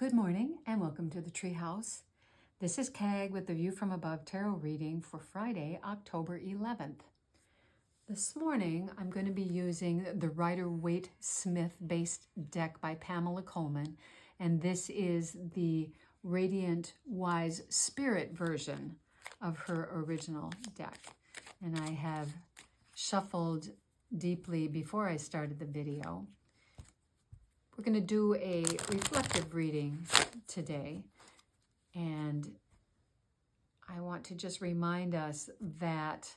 Good morning and welcome to the Treehouse. This is Kag with the View from Above Tarot reading for Friday, October 11th. This morning I'm going to be using the Rider-Waite-Smith based deck by Pamela Coleman, and this is the Radiant Wise Spirit version of her original deck. And I have shuffled deeply before I started the video. We're going to do a reflective reading today, and I want to just remind us that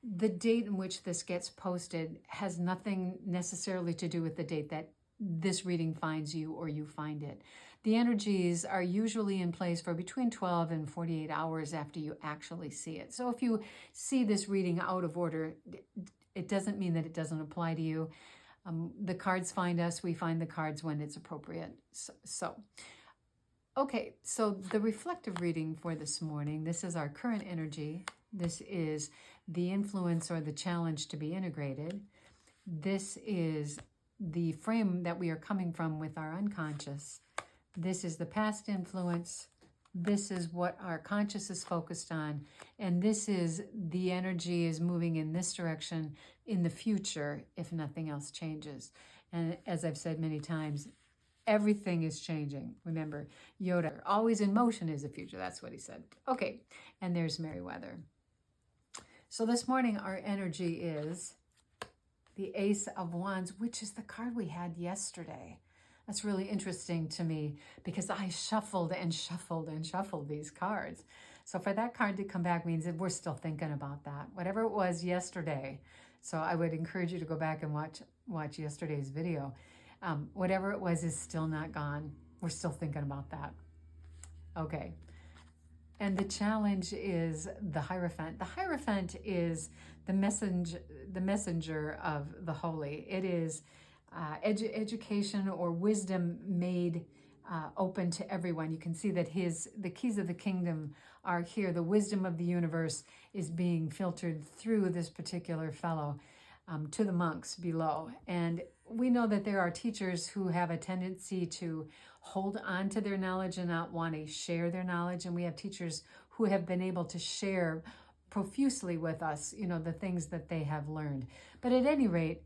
the date in which this gets posted has nothing necessarily to do with the date that this reading finds you or you find it. The energies are usually in place for between 12 and 48 hours after you actually see it. So if you see this reading out of order, it doesn't mean that it doesn't apply to you. The cards find us, we find the cards when it's appropriate. Okay, so the reflective reading for this morning, this is our current energy. This is the influence or the challenge to be integrated. This is the frame that we are coming from with our unconscious. This is the past influence. This is what our conscious is focused on. And this is the energy is moving in this direction in the future if nothing else changes. And as I've said many times, everything is changing. Remember, Yoda, always in motion is the future. That's what he said. Okay, and there's Meriwether. So this morning our energy is the Ace of Wands, which is the card we had yesterday. That's really interesting to me because I shuffled and shuffled and shuffled these cards. So for that card to come back means that we're still thinking about that, whatever it was yesterday. So I would encourage you to go back and watch yesterday's video. Whatever it was is still not gone. We're still thinking about that. Okay. And the challenge is the Hierophant. The Hierophant is the messenger of the holy. It is education or wisdom made open to everyone. You can see that the keys of the kingdom are here. The wisdom of the universe is being filtered through this particular fellow to the monks below. And we know that there are teachers who have a tendency to hold on to their knowledge and not want to share their knowledge. And we have teachers who have been able to share profusely with us, the things that they have learned. But at any rate,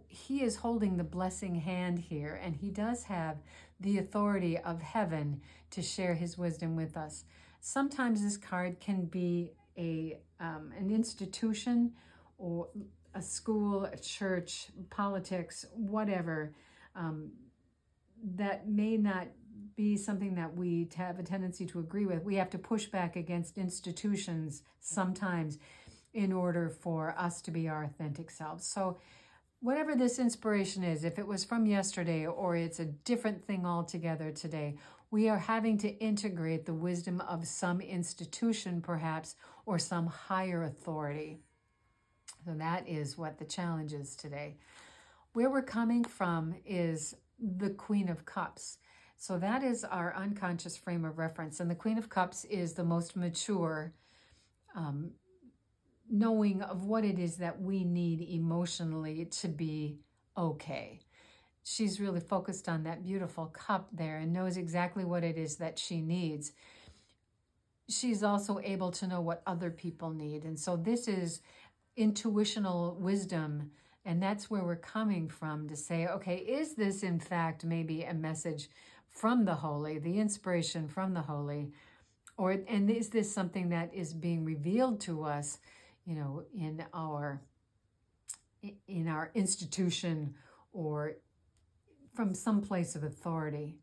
he is holding the blessing hand here, and he does have the authority of heaven to share his wisdom with us. Sometimes this card can be an institution or a school, a church, politics, whatever, that may not be something that we have a tendency to agree with. We have to push back against institutions sometimes in order for us to be our authentic selves. So whatever this inspiration is, if it was from yesterday or it's a different thing altogether today, we are having to integrate the wisdom of some institution perhaps, or some higher authority. So that is what the challenge is today. Where we're coming from is the Queen of Cups. So that is our unconscious frame of reference. And the Queen of Cups is the most mature knowing of what it is that we need emotionally to be okay. She's really focused on that beautiful cup there and knows exactly what it is that she needs. She's also able to know what other people need. And so this is intuitional wisdom, and that's where we're coming from to say, okay, is this in fact maybe a message from the holy, the inspiration from the holy, and is this something that is being revealed to us, in our institution or from some place of authority?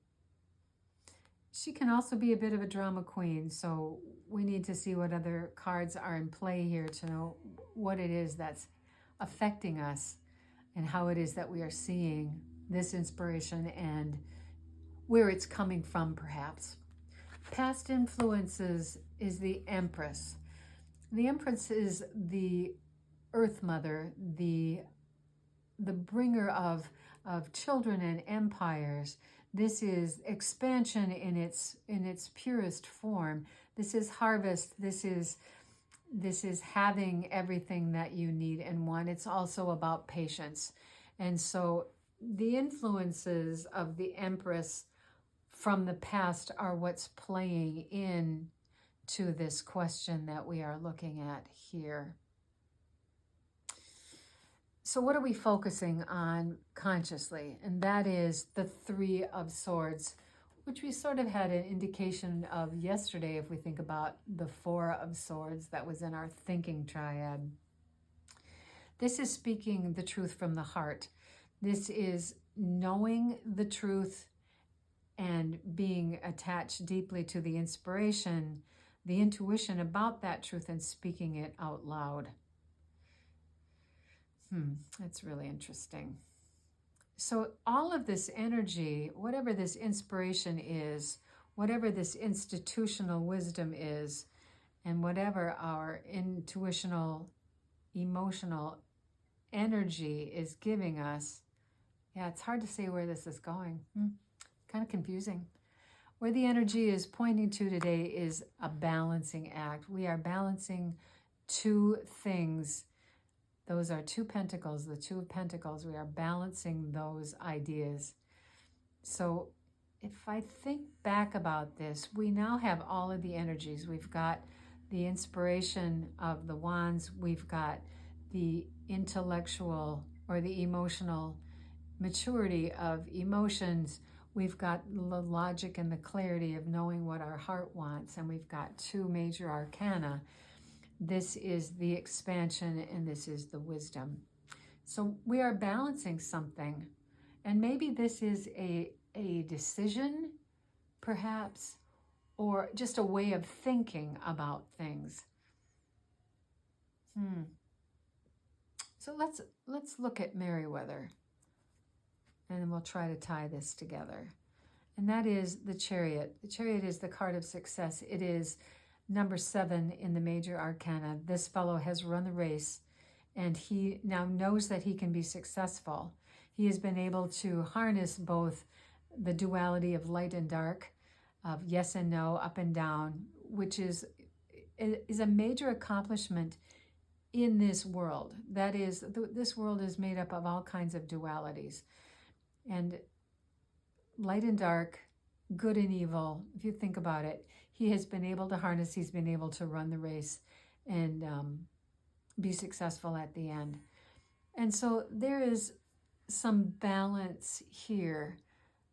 She can also be a bit of a drama queen, so we need to see what other cards are in play here to know what it is that's affecting us and how it is that we are seeing this inspiration and where it's coming from, perhaps. Past influences is the Empress. The Empress is the Earth Mother, the bringer of children and empires. This is expansion in its purest form. This is harvest. This is having everything that you need and want. It's also about patience. And so the influences of the Empress from the past are what's playing in to this question that we are looking at here. So what are we focusing on consciously? And that is the Three of Swords, which we sort of had an indication of yesterday if we think about the Four of Swords that was in our thinking triad. This is speaking the truth from the heart. This is knowing the truth and being attached deeply to the inspiration, the intuition about that truth, and speaking it out loud. That's really interesting. So all of this energy, whatever this inspiration is, whatever this institutional wisdom is, and whatever our intuitional, emotional energy is giving us, yeah, it's hard to say where this is going. Kind of confusing. Where the energy is pointing to today is a balancing act. We are balancing two things. Those are two pentacles, the Two of Pentacles. We are balancing those ideas. So if I think back about this, we now have all of the energies. We've got the inspiration of the wands. We've got the intellectual or the emotional maturity of emotions. We've got the logic and the clarity of knowing what our heart wants. And we've got two major arcana. This is the expansion and this is the wisdom. So we are balancing something. And maybe this is a decision, perhaps, or just a way of thinking about things. So let's look at Meriwether, and then we'll try to tie this together. And that is the Chariot. The Chariot is the card of success. It is number 7 in the major arcana. This fellow has run the race, and he now knows that he can be successful. He has been able to harness both the duality of light and dark, of yes and no, up and down, which is a major accomplishment in this world. That is, this world is made up of all kinds of dualities. And light and dark, good and evil, if you think about it, he has been able to harness, he's been able to run the race and be successful at the end. And so there is some balance here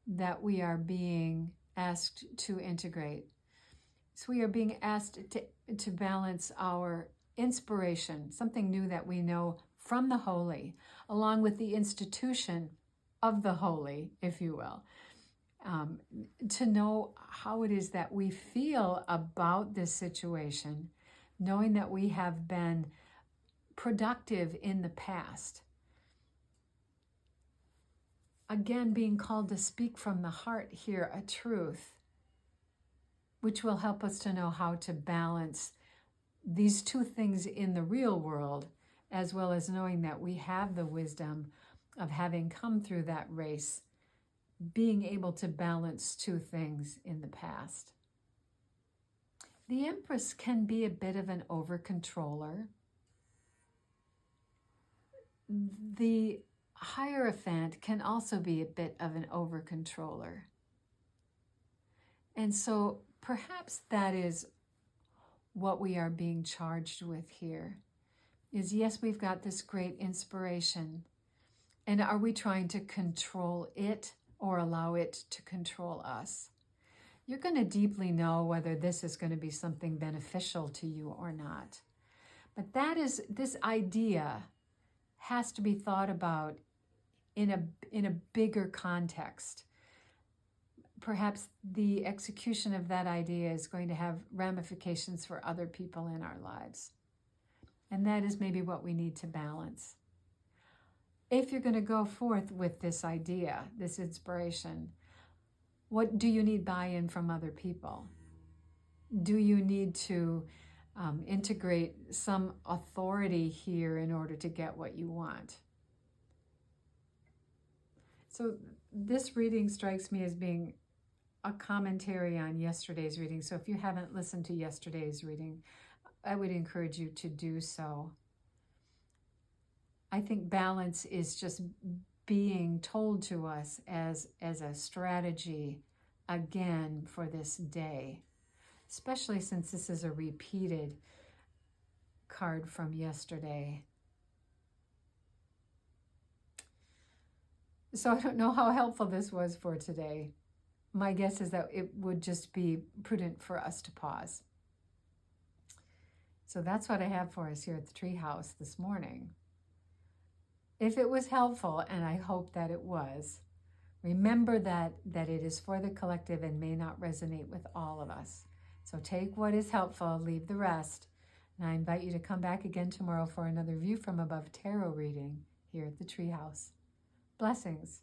that we are being asked to integrate. So we are being asked to balance our inspiration, something new that we know from the holy, along with the institution of the holy, if you will. To know how it is that we feel about this situation, knowing that we have been productive in the past. Again, being called to speak from the heart here, a truth, which will help us to know how to balance these two things in the real world, as well as knowing that we have the wisdom of having come through that race, being able to balance two things in the past. The Empress can be a bit of an over-controller. The Hierophant can also be a bit of an over-controller. And so perhaps that is what we are being charged with here, is yes, we've got this great inspiration, and are we trying to control it or allow it to control us? You're going to deeply know whether this is going to be something beneficial to you or not. But this idea has to be thought about in a bigger context. Perhaps the execution of that idea is going to have ramifications for other people in our lives. And that is maybe what we need to balance. If you're going to go forth with this idea, this inspiration, what do you need buy-in from other people? Do you need to integrate some authority here in order to get what you want? So this reading strikes me as being a commentary on yesterday's reading. So if you haven't listened to yesterday's reading, I would encourage you to do so. I think balance is just being told to us as a strategy again for this day, especially since this is a repeated card from yesterday. So I don't know how helpful this was for today. My guess is that it would just be prudent for us to pause. So that's what I have for us here at the Treehouse this morning. If it was helpful, and I hope that it was, remember that it is for the collective and may not resonate with all of us. So take what is helpful, leave the rest. And I invite you to come back again tomorrow for another View from Above tarot reading here at the Treehouse. Blessings.